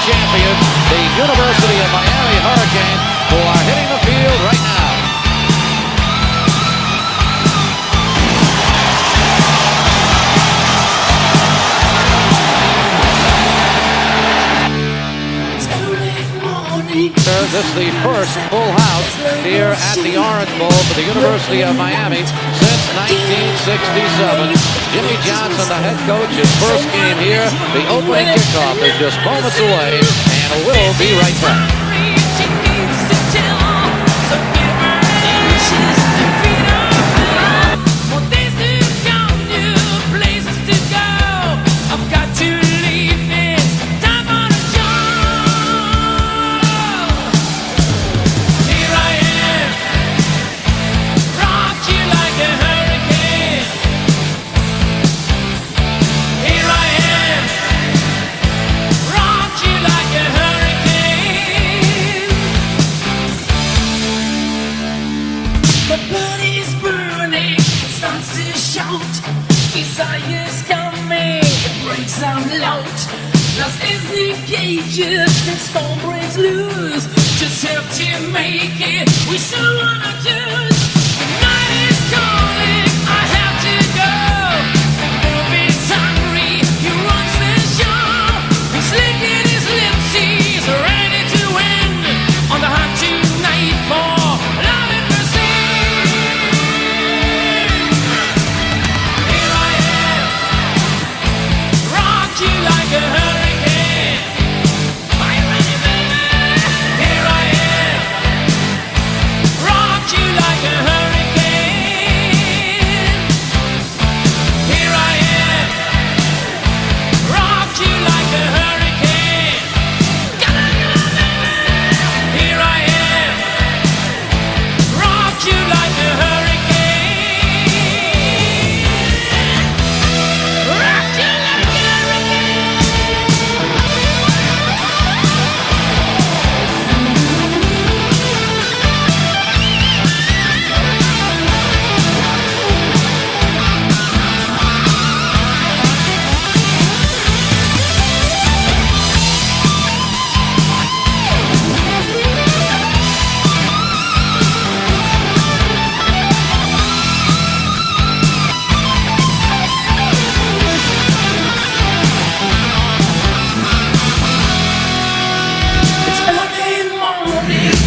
champions, the University of Miami Hurricanes, who are hitting the field right now. This is the first full house here at the Orange Bowl for the University of Miami since 1967. Jimmy Johnson, the head coach, his first game here. The opening kickoff is just moments away, and we'll be right back. Desire's coming, it breaks out loud. Lost is the cages and storm breaks loose. Just help to make it, we still wanna choose. The night is calling, I have to go. Movies hungry, he runs the show. He's licking his lips, he's ready to win. On the hunt tonight for love and mercy.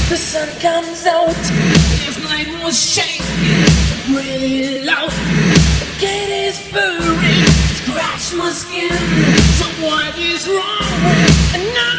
The sun comes out, his night was shaking really loud. The gate is burning, scratch my skin. So what is wrong? And now